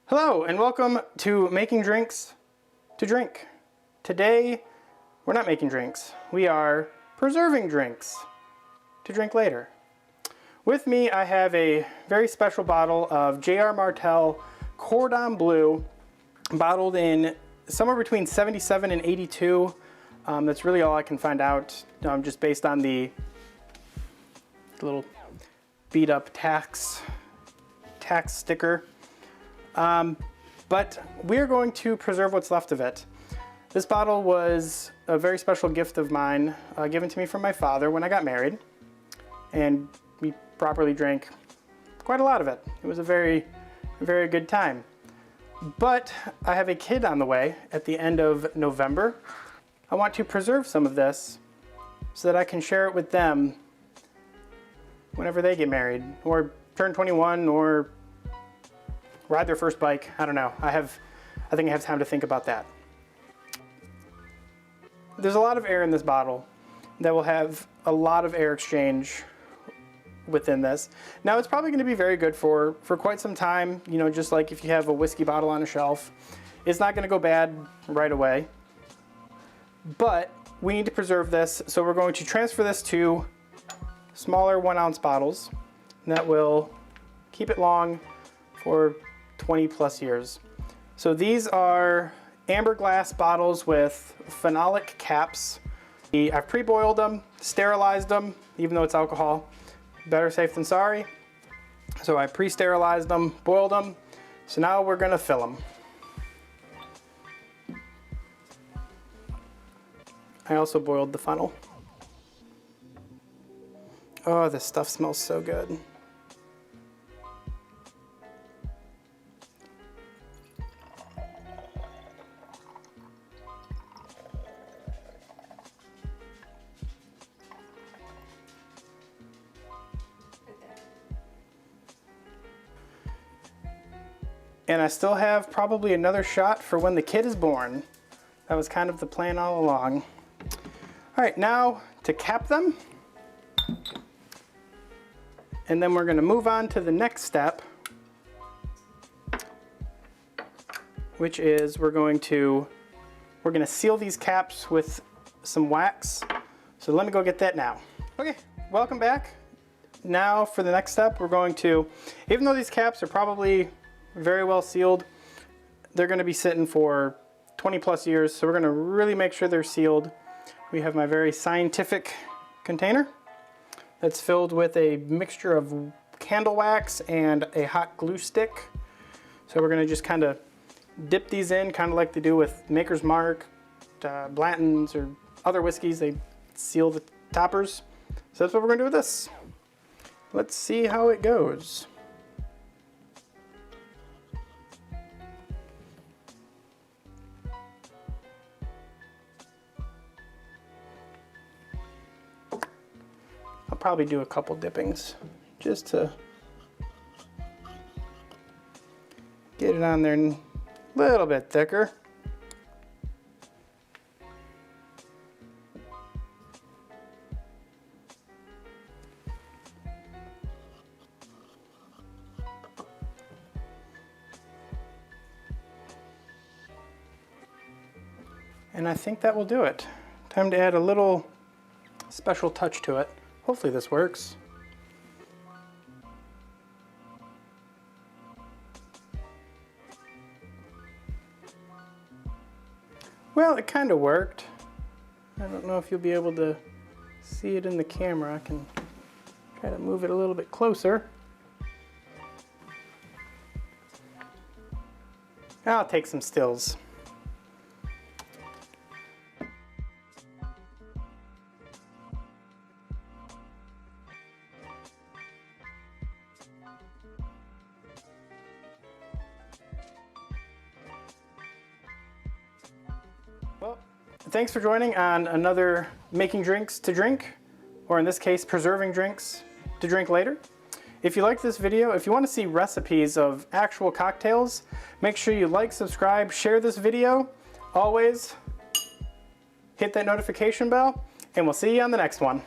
Hello and welcome to Making Drinks to Drink. Today, we're not making drinks. We are preserving drinks to drink later. With me, I have a very special bottle of J.R. Martell Cordon Bleu, bottled in somewhere between 77 and 82. That's really all I can find out, just based on the little beat up tax sticker. But we're going to preserve what's left of it. This bottle was a very special gift of mine, given to me from my father when I got married, and we properly drank quite a lot of it. It was a very, very good time. But I have a kid on the way at the end of November. I want to preserve some of this so that I can share it with them whenever they get married, or turn 21, or ride their first bike. I don't know. I think I have time to think about that. There's a lot of air in this bottle that will have a lot of air exchange within this. Now it's probably going to be very good for quite some time, you know, just like if you have a whiskey bottle on a shelf. It's not going to go bad right away. But we need to preserve this, so we're going to transfer this to smaller 1-ounce bottles, and that will keep it long for 20 plus years. So these are amber glass bottles with phenolic caps. I've pre-boiled them, sterilized them, even though it's alcohol. Better safe than sorry. So I pre-sterilized them, boiled them. So now we're gonna fill them. I also boiled the funnel. Oh, this stuff smells so good. And I still have probably another shot for when the kid is born. That was kind of the plan all along. All right, now to cap them. And then we're gonna move on to the next step, which is we're gonna seal these caps with some wax. So let me go get that now. Okay, welcome back. Now for the next step, we're going to, even though these caps are probably very well sealed, they're going to be sitting for 20 plus years, so we're going to really make sure they're sealed. We have my very scientific container that's filled with a mixture of candle wax and a hot glue stick. So we're going to just kind of dip these in, kind of like they do with Maker's Mark, Blanton's, or other whiskeys. They seal the toppers. So that's what we're going to do with this. Let's see how it goes. I'll probably do a couple dippings just to get it on there a little bit thicker. And I think that will do it. Time to add a little special touch to it. Hopefully this works. Well, it kind of worked. I don't know if you'll be able to see it in the camera. I can try to move it a little bit closer. I'll take some stills. Well, thanks for joining on another Making Drinks to Drink, or in this case, preserving drinks to drink later. If you like this video, if you want to see recipes of actual cocktails, make sure you like, subscribe, share this video. Always hit that notification bell, and we'll see you on the next one.